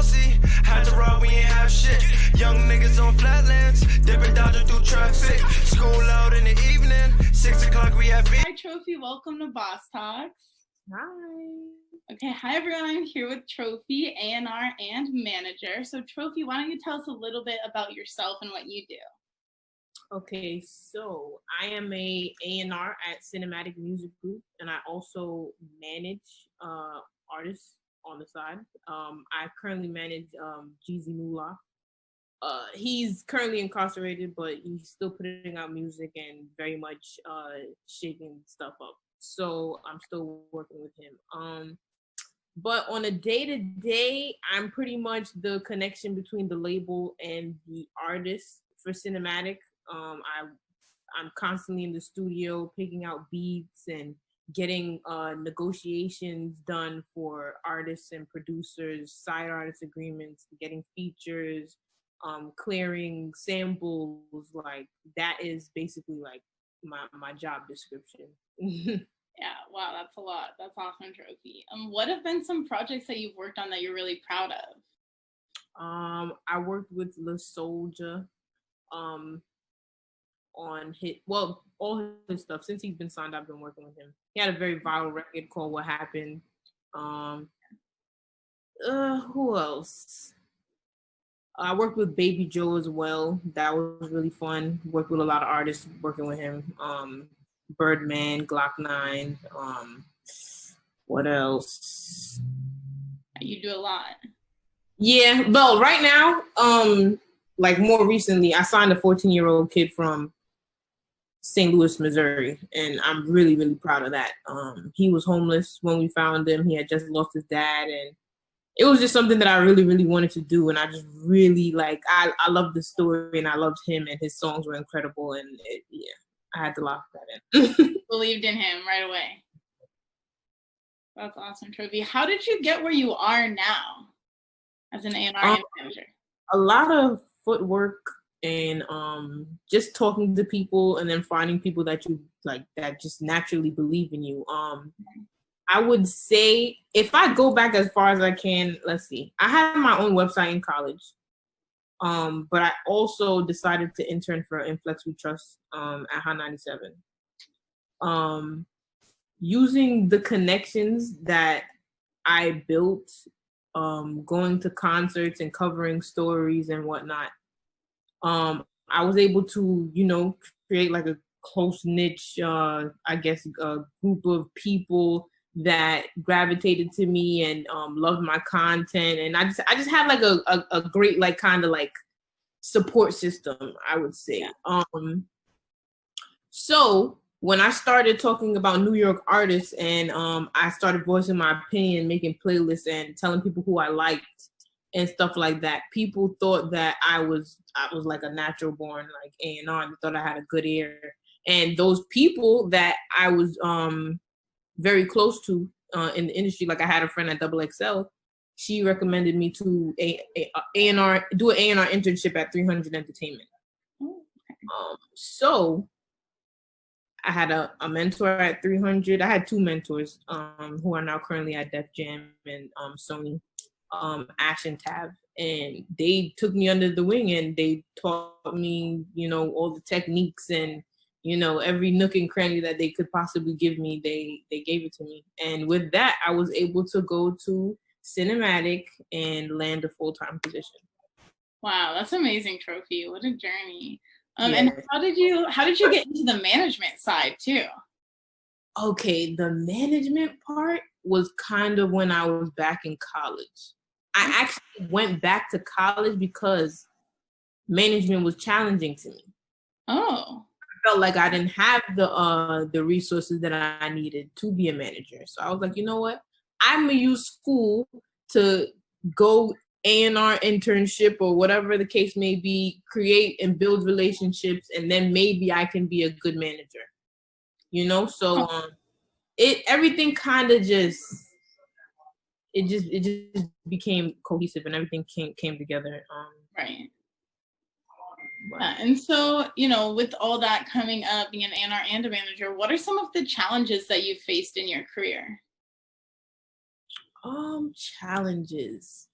see. Had to rob, we ain't have shit. Young niggas on flatlands, dipping dodging through traffic. School out in the evening, 6 o'clock we have. Hi, Trophy. Welcome to Boss Talks. Hi. Okay, hi everyone. I'm here with Trophy, A&R, and manager. So, Trophy, why don't you tell us a little bit about yourself and what you do? Okay, so I am a A&R at Cinematic Music Group, and I also manage artists on the side. I currently manage Jeezy Mula. He's currently incarcerated, but he's still putting out music and very much shaking stuff up. So I'm still working with him. But on a day-to-day, I'm pretty much the connection between the label and the artist for Cinematic. I'm constantly in the studio picking out beats and getting negotiations done for artists and producers, side artist agreements, getting features, clearing samples. Like that is basically like my job description. Yeah, wow, that's a lot. That's awesome, Trophy. What have been some projects that you've worked on that you're really proud of? I worked with La Soulja on all his stuff. Since he's been signed, I've been working with him. He had a very viral record called What Happened. Who else? I worked with Baby Joe as well. That was really fun. Worked with a lot of artists working with him. Birdman, Glock 9. What else? You do a lot. Yeah, well, right now, like more recently, I signed a 14-year-old kid from St. Louis, Missouri, and I'm really, really proud of that. He was homeless when we found him. He had just lost his dad, and it was just something that I really, really wanted to do, and I just really, I loved the story, and I loved him, and his songs were incredible, and I had to lock that in. Believed in him right away. That's awesome, Trophy. How did you get where you are now as an A&R manager? A lot of footwork and just talking to people and then finding people that you like that just naturally believe in you. I would say if I go back as far as I can, let's see. I had my own website in college. But I also decided to intern for Inflex We Trust at Hot 97. Using the connections that I built, going to concerts and covering stories and whatnot, I was able to, create like a close niche, I guess, a group of people that gravitated to me and loved my content, and I just had like a great like kind of like support system, I would say. Yeah. So when I started talking about New York artists and I started voicing my opinion, making playlists and telling people who I liked and stuff like that, people thought that I was like a natural born like A&R. They thought I had a good ear, and those people that I was very close to in the industry, like I had a friend at XXL. She recommended me to do an A&R internship at 300 Entertainment. So I had a mentor at 300. I had two mentors who are now currently at Def Jam and Sony, Ash and Tab. And they took me under the wing and they taught me, all the techniques and every nook and cranny that they could possibly give me, they gave it to me. And with that, I was able to go to Cinematic and land a full-time position. Wow, that's amazing, Trophy. What a journey. And how did you get into the management side too? Okay, the management part was kind of when I was back in college. I actually went back to college because management was challenging to me. Oh. Felt like I didn't have the resources that I needed to be a manager. So I was like, you know what? I'm gonna use school to go A&R internship or whatever the case may be, create and build relationships, and then maybe I can be a good manager. So everything kind of just became cohesive and everything came together. Right. And so, with all that coming up, being an A&R and a manager, what are some of the challenges that you've faced in your career? Challenges.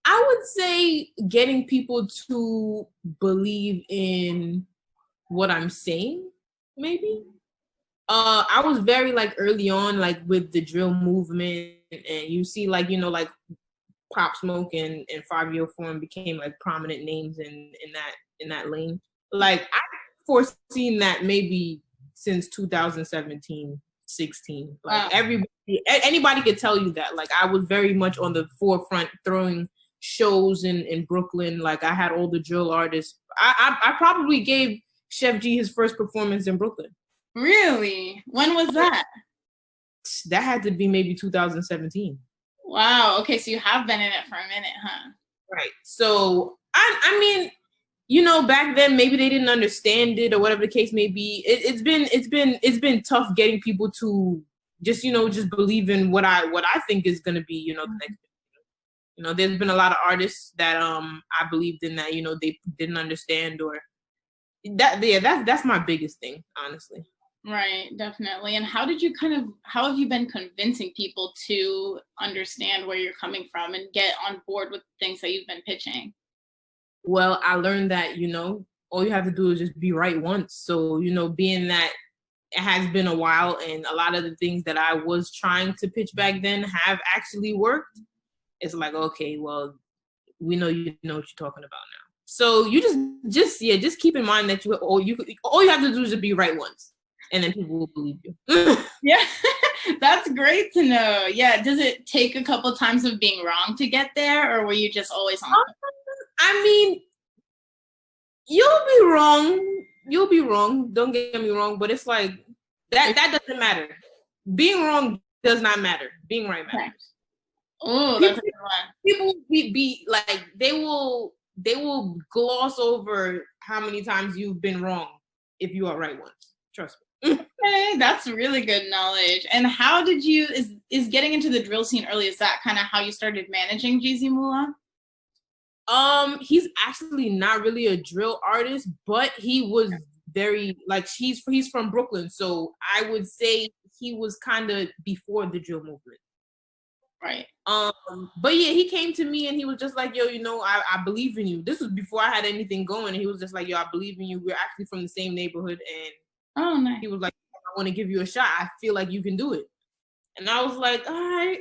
I would say getting people to believe in what I'm saying, maybe. I was very like early on, like with the drill movement, and you see like, you know, like Pop Smoke and 5-Year Form became like prominent names in that lane. Like I foreseen that maybe since 2017, 16. Like anybody could tell you that. Like I was very much on the forefront throwing shows in Brooklyn. Like I had all the drill artists. I probably gave Chef G his first performance in Brooklyn. Really? When was that? That had to be maybe 2017. Wow. Okay, so you have been in it for a minute, huh? Right. So I mean, you know, back then maybe they didn't understand it or whatever the case may be. It's been tough getting people to just, you know, just believe in what I think is gonna be, you know, the next. You know, there's been a lot of artists that I believed in that, you know, they didn't understand or that. Yeah, that's my biggest thing, honestly. Right, definitely. And how have you been convincing people to understand where you're coming from and get on board with things that you've been pitching? Well, I learned that, you know, all you have to do is just be right once. So, you know, being that it has been a while and a lot of the things that I was trying to pitch back then have actually worked, it's like, okay, well, we know you know what you're talking about now. So you just keep in mind that all you have to do is just be right once. And then people will believe you. Yeah, that's great to know. Yeah, does it take a couple times of being wrong to get there, or were you just always on? I mean, you'll be wrong. Don't get me wrong, but it's like that doesn't matter. Being wrong does not matter. Being right matters. Oh, that's a good one. People be like they will gloss over how many times you've been wrong if you are right once. Trust me. Okay, that's really good knowledge. And how did you is getting into the drill scene early? Is that kind of how you started managing Jeezy Mula? He's actually not really a drill artist, but he was very like he's from Brooklyn, so I would say he was kind of before the drill movement. Right. But yeah, he came to me and he was just like, yo, you know, I believe in you. This was before I had anything going. And he was just like, yo, I believe in you. We're actually from the same neighborhood, and oh, nice. He was like, I want to give you a shot. I feel like you can do it. And I was like, all right.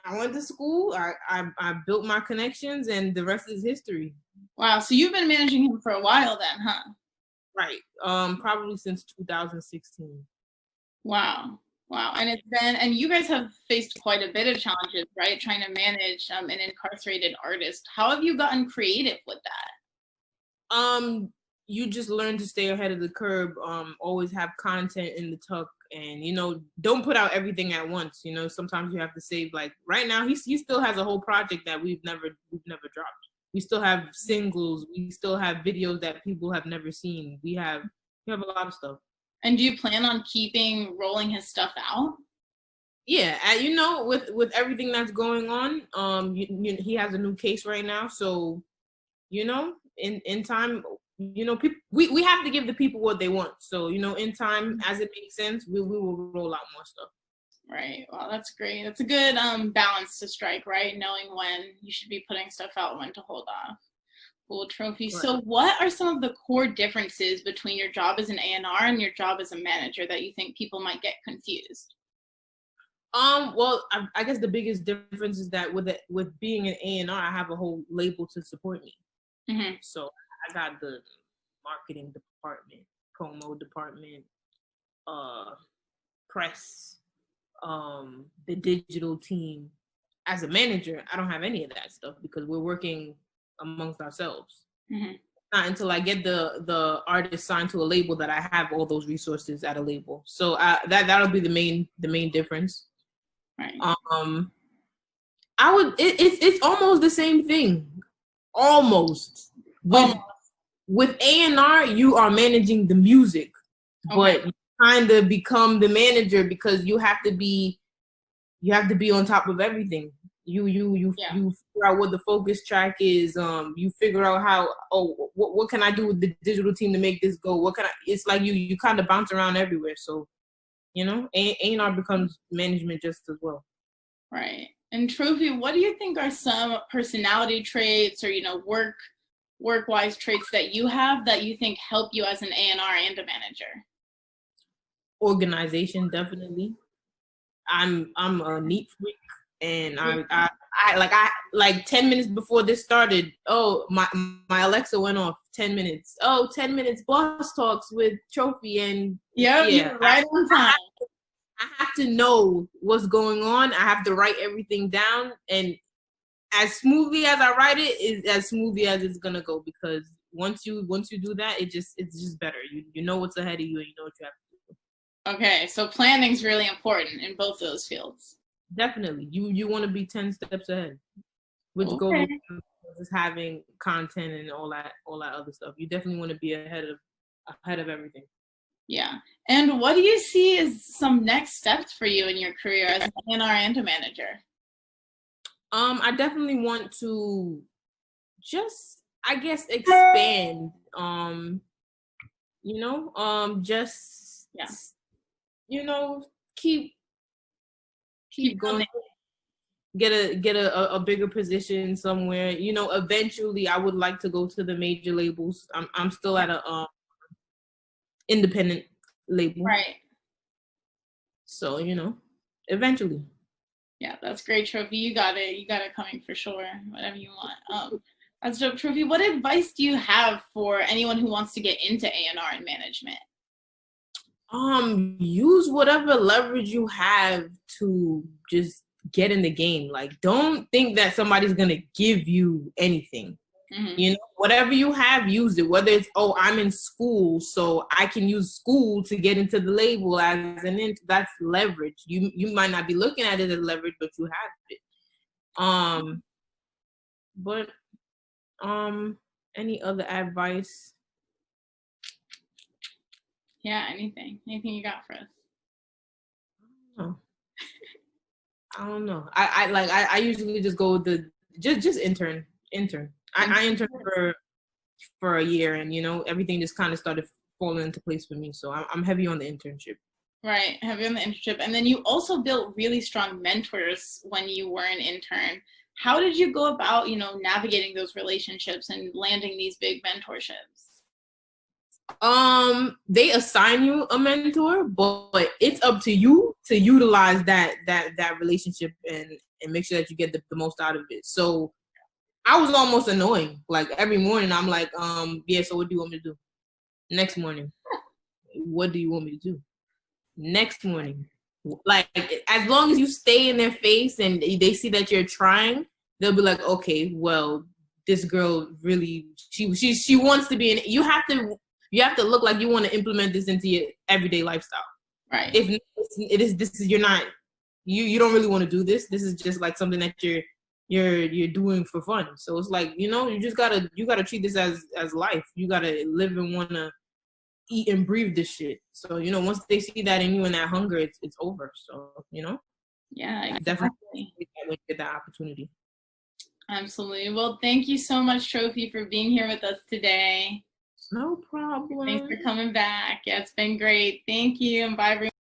I went to school. I built my connections, and the rest is history. Wow. So you've been managing him for a while then, huh? Right. Probably since 2016. Wow. Wow. And you guys have faced quite a bit of challenges, right? Trying to manage an incarcerated artist. How have you gotten creative with that? You just learn to stay ahead of the curve, always have content in the tuck, and, you know, don't put out everything at once. You know, sometimes you have to save, like right now, he still has a whole project that we've never dropped. We still have singles, we still have videos that people have never seen. We have a lot of stuff. And do you plan on keeping rolling his stuff out? Yeah, you know, with everything that's going on, he has a new case right now, so, you know, in time, you know, we have to give the people what they want. So, you know, in time, as it makes sense, we will roll out more stuff. Right. Well, that's great. That's a good balance to strike, right? Knowing when you should be putting stuff out, when to hold off. Cool, Trophy. Right. So what are some of the core differences between your job as an A&R and your job as a manager that you think people might get confused? Well, I guess the biggest difference is that with being an A&R, I have a whole label to support me. Mm-hmm. So I got the marketing department, promo department, press, the digital team. As a manager, I don't have any of that stuff because we're working amongst ourselves. Mm-hmm. Not until I get the artist signed to a label that I have all those resources at a label. So that'll be the main difference. Right. It's almost the same thing. Almost. With A&R, you are managing the music, but you kind of become the manager because you have to be on top of everything. You figure out what the focus track is. You figure out what can I do with the digital team to make this go? It's like you kind of bounce around everywhere. So, you know, A&R becomes management just as well. Right. And Trophy, what do you think are some personality traits or, work-wise traits that you have that you think help you as an A&R and a manager? Organization, definitely. I'm a neat freak, and I like 10 minutes before this started. Oh, my Alexa went off. 10 minutes. Oh, 10 minutes boss talks with Trophy, and You're right on time. I have to know what's going on. I have to write everything down, and as smoothly as I write it is as smoothly as it's gonna go, because once you do that, it's just better. You know what's ahead of you, and you know what you have to do. Okay, so planning's really important in both those fields. Definitely. You want to be 10 steps ahead, which goes with having content and all that other stuff. You definitely want to be ahead of everything. Yeah. And what do you see as some next steps for you in your career as an A&R and a manager? I definitely want to just, I guess, expand. Keep going. Get a bigger position somewhere. Eventually I would like to go to the major labels. I'm still at a independent label. Right. So, eventually. Yeah, that's great, Trophy. You got it. You got it coming for sure. Whatever you want. That's dope, Trophy. What advice do you have for anyone who wants to get into A&R and management? Use whatever leverage you have to just get in the game. Like, don't think that somebody's gonna give you anything. Mm-hmm. Whatever you have, use it. Whether it's, I'm in school, so I can use school to get into the label that's leverage. You might not be looking at it as leverage, but you have it. But any other advice? Yeah, anything you got for us? I don't know. I usually just go with the just intern. I interned for a year, and everything just kind of started falling into place for me. So I'm heavy on the internship. Right, heavy on the internship, and then you also built really strong mentors when you were an intern. How did you go about navigating those relationships and landing these big mentorships? They assign you a mentor, but it's up to you to utilize that relationship and make sure that you get the most out of it. So I was almost annoying. Like, every morning I'm like, yeah, so what do you want me to do? Next morning, what do you want me to do? Next morning. Like, as long as you stay in their face and they see that you're trying, they'll be like, okay, well, this girl really, she wants to be in. You have to look like you want to implement this into your everyday lifestyle. Right. If you're not, you don't really want to do this. This is just like something that you're doing for fun. So it's like, you just gotta treat this as life. You gotta live and wanna eat and breathe this shit. So, once they see that in you and that hunger, it's over. So, Yeah, exactly. Definitely get that opportunity. Absolutely. Well, thank you so much, Trophy, for being here with us today. No problem. Thanks for coming back. Yeah, it's been great. Thank you, and bye, everyone.